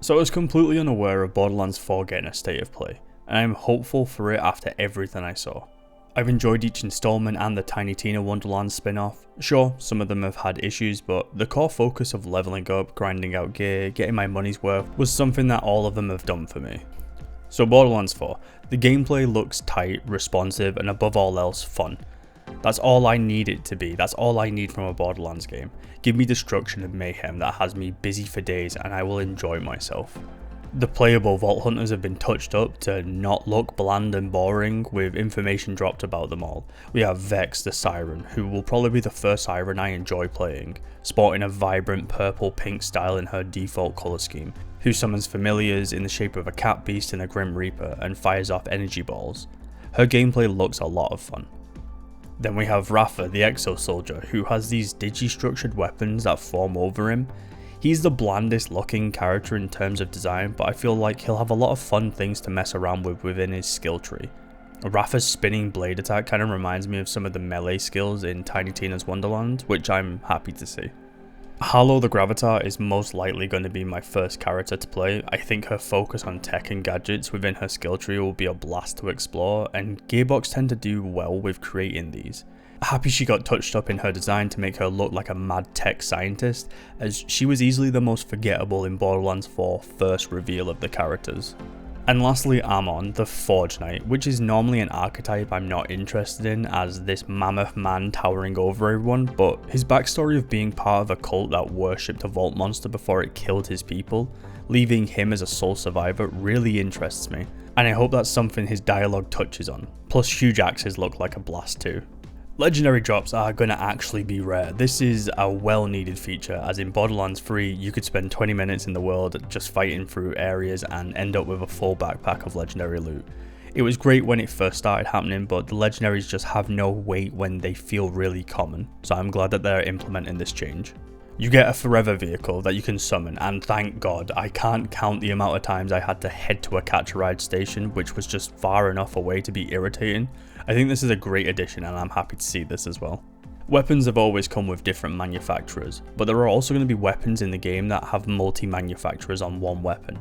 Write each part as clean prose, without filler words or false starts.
So I was completely unaware of Borderlands 4 getting a state of play, and I am hopeful for it after everything I saw. I've enjoyed each installment and the Tiny Tina Wonderlands spin-off. Sure, some of them have had issues, but the core focus of leveling up, grinding out gear, getting my money's worth was something that all of them have done for me. So Borderlands 4, the gameplay looks tight, responsive, and above all else fun. That's all I need it to be, that's all I need from a Borderlands game. Give me destruction and mayhem that has me busy for days and I will enjoy myself. The playable Vault Hunters have been touched up to not look bland and boring, with information dropped about them all. We have Vex the Siren, who will probably be the first Siren I enjoy playing, sporting a vibrant purple-pink style in her default colour scheme, who summons familiars in the shape of a cat beast and a Grim Reaper and fires off energy balls. Her gameplay looks a lot of fun. Then we have Rafa the Exo Soldier, who has these digi-structured weapons that form over him. He's the blandest looking character in terms of design, but I feel like he'll have a lot of fun things to mess around with within his skill tree. Rafa's spinning blade attack kind of reminds me of some of the melee skills in Tiny Tina's Wonderland, which I'm happy to see. Harlow the Gravatar is most likely going to be my first character to play. I think her focus on tech and gadgets within her skill tree will be a blast to explore, and Gearbox tend to do well with creating these. Happy she got touched up in her design to make her look like a mad tech scientist, as she was easily the most forgettable in Borderlands 4 first reveal of the characters. And lastly, Amon, the Forge Knight, which is normally an archetype I'm not interested in as this mammoth man towering over everyone, but his backstory of being part of a cult that worshipped a vault monster before it killed his people, leaving him as a sole survivor, really interests me, and I hope that's something his dialogue touches on, plus huge axes look like a blast too. Legendary drops are going to actually be rare. This is a well needed feature, as in Borderlands 3 you could spend 20 minutes in the world just fighting through areas and end up with a full backpack of legendary loot. It was great when it first started happening, but the legendaries just have no weight when they feel really common, so I'm glad that they're implementing this change. You get a forever vehicle that you can summon, and thank God, I can't count the amount of times I had to head to a catch-a-ride station, which was just far enough away to be irritating. I think this is a great addition and I'm happy to see this as well. Weapons have always come with different manufacturers, but there are also going to be weapons in the game that have multi-manufacturers on one weapon.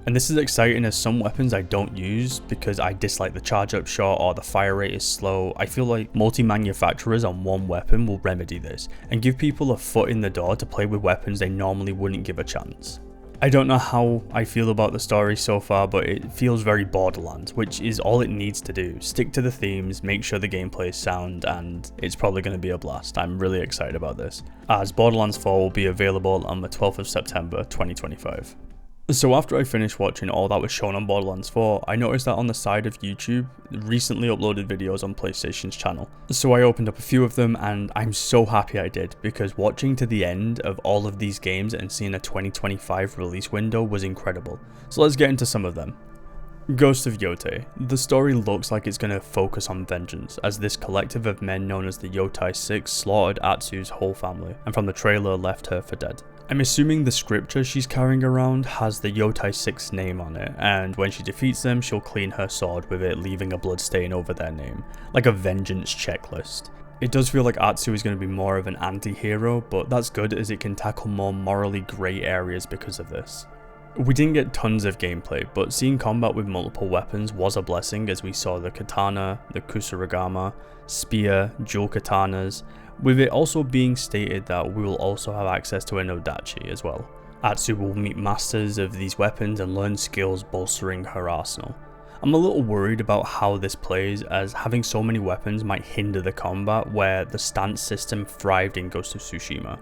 And this is exciting, as some weapons I don't use because I dislike the charge up shot or the fire rate is slow. I feel like multi-manufacturers on one weapon will remedy this and give people a foot in the door to play with weapons they normally wouldn't give a chance. I don't know how I feel about the story so far, but it feels very Borderlands, which is all it needs to do. Stick to the themes, make sure the gameplay is sound, and it's probably going to be a blast. I'm really excited about this, as Borderlands 4 will be available on the 12th of September 2025. So after I finished watching all that was shown on Borderlands 4, I noticed that on the side of YouTube, recently uploaded videos on PlayStation's channel. So I opened up a few of them and I'm so happy I did, because watching to the end of all of these games and seeing a 2025 release window was incredible. So let's get into some of them. Ghost of Yote. The story looks like it's going to focus on vengeance, as this collective of men known as the Yote 6 slaughtered Atsu's whole family, and from the trailer left her for dead. I'm assuming the scripture she's carrying around has the Yote 6 name on it, and when she defeats them she'll clean her sword with it, leaving a blood stain over their name, like a vengeance checklist. It does feel like Atsu is going to be more of an anti-hero, but that's good as it can tackle more morally grey areas because of this. We didn't get tons of gameplay, but seeing combat with multiple weapons was a blessing, as we saw the katana, the kusarigama, spear, dual katanas, with it also being stated that we will also have access to an odachi as well. Atsu will meet masters of these weapons and learn skills bolstering her arsenal. I'm a little worried about how this plays, as having so many weapons might hinder the combat where the stance system thrived in Ghost of Tsushima.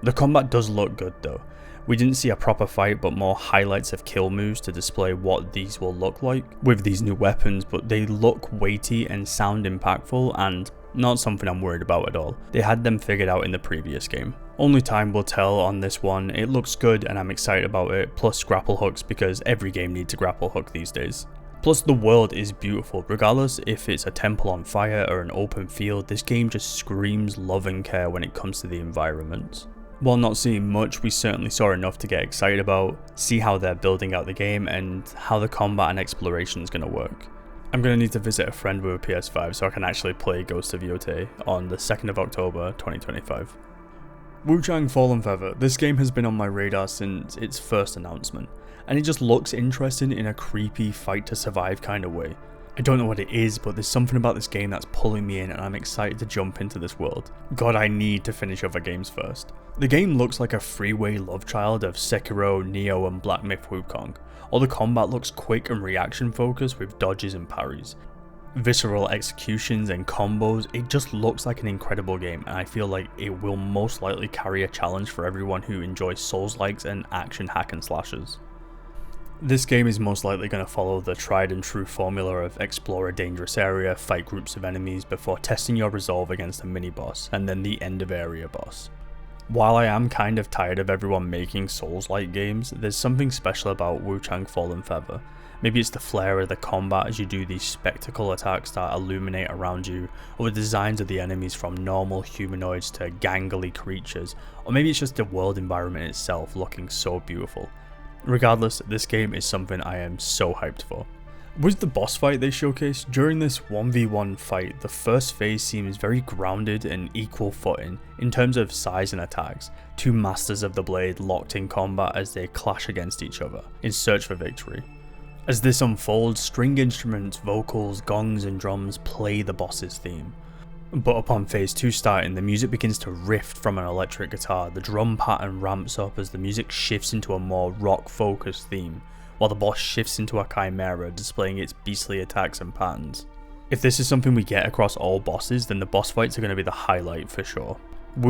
The combat does look good though. We didn't see a proper fight, but more highlights of kill moves to display what these will look like with these new weapons, but they look weighty and sound impactful, and not something I'm worried about at all. They had them figured out in the previous game. Only time will tell on this one. It looks good and I'm excited about it, plus grapple hooks, because every game needs a grapple hook these days. Plus the world is beautiful, regardless if it's a temple on fire or an open field. This game just screams love and care when it comes to the environment. While not seeing much, we certainly saw enough to get excited about, see how they're building out the game and how the combat and exploration is going to work. I'm going to need to visit a friend with a PS5 so I can actually play Ghost of Yote on the 2nd of October 2025. Chang Fallen Feather. This game has been on my radar since its first announcement. and it just looks interesting in a creepy fight to survive kind of way. I don't know what it is, but there's something about this game that's pulling me in and I'm excited to jump into this world. God, I need to finish other games first. The game looks like a freeway love child of Sekiro, Nioh and Black Myth Wukong. All the combat looks quick and reaction focused with dodges and parries. Visceral executions and combos, it just looks like an incredible game, and I feel like it will most likely carry a challenge for everyone who enjoys Souls-likes and action hack and slashers. This game is most likely going to follow the tried and true formula of explore a dangerous area, fight groups of enemies before testing your resolve against a mini-boss, and then the end of area boss. While I am kind of tired of everyone making Souls-like games, there's something special about Chang Fallen Feather. Maybe it's the flair of the combat as you do these spectacle attacks that illuminate around you, or the designs of the enemies from normal humanoids to gangly creatures, or maybe it's just the world environment itself looking so beautiful. Regardless, this game is something I am so hyped for. With the boss fight they showcased, during this 1v1 fight, the first phase seems very grounded and equal footing in terms of size and attacks, two masters of the blade locked in combat as they clash against each other, in search for victory. As this unfolds, string instruments, vocals, gongs and drums play the boss's theme. But upon phase 2 starting, the music begins to riff from an electric guitar, the drum pattern ramps up as the music shifts into a more rock focused theme, while the boss shifts into a chimera displaying its beastly attacks and patterns. If this is something we get across all bosses, then the boss fights are going to be the highlight for sure.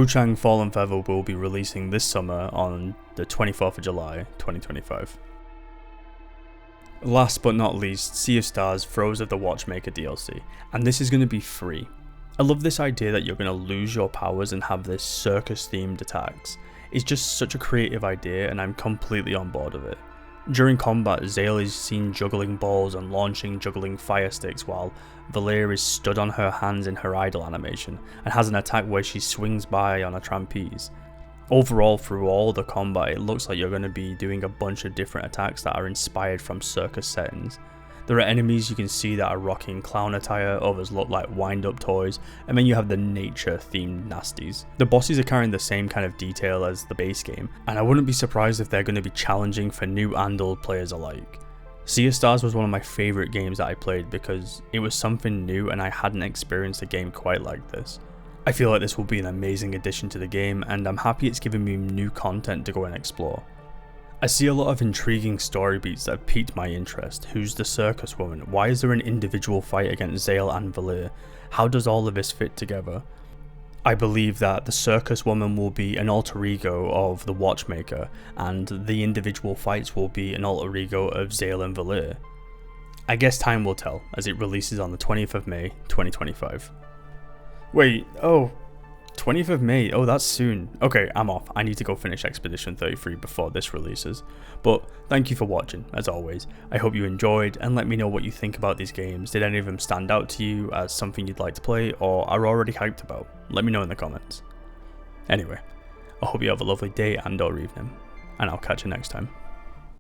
Chang Fallen Feather will be releasing this summer on the 24th of July 2025. Last but not least, Sea of Stars Throes of the Watchmaker DLC, and this is going to be free. I love this idea that you're going to lose your powers and have this circus themed attacks. It's just such a creative idea and I'm completely on board with it. During combat, Zale is seen juggling balls and launching juggling fire sticks while Valir is stood on her hands in her idle animation and has an attack where she swings by on a trapeze. Overall, through all the combat, it looks like you're going to be doing a bunch of different attacks that are inspired from circus settings. There are enemies you can see that are rocking clown attire, others look like wind-up toys, and then you have the nature-themed nasties. The bosses are carrying the same kind of detail as the base game, and I wouldn't be surprised if they're going to be challenging for new and old players alike. Sea of Stars was one of my favourite games that I played because it was something new and I hadn't experienced a game quite like this. I feel like this will be an amazing addition to the game, and I'm happy it's giving me new content to go and explore. I see a lot of intriguing story beats that have piqued my interest. Who's the circus woman? Why is there an individual fight against Zale and Valir? How does all of this fit together? I believe that the circus woman will be an alter ego of the Watchmaker, and the individual fights will be an alter ego of Zale and Valir. I guess time will tell, as it releases on the 20th of May, 2025. Wait, 20th of May, oh that's soon. Okay, I'm off. I need to go finish Expedition 33 before this releases. But thank you for watching, as always. I hope you enjoyed, and let me know what you think about these games. Did any of them stand out to you as something you'd like to play, or are already hyped about? Let me know in the comments. Anyway, I hope you have a lovely day and or evening, and I'll catch you next time.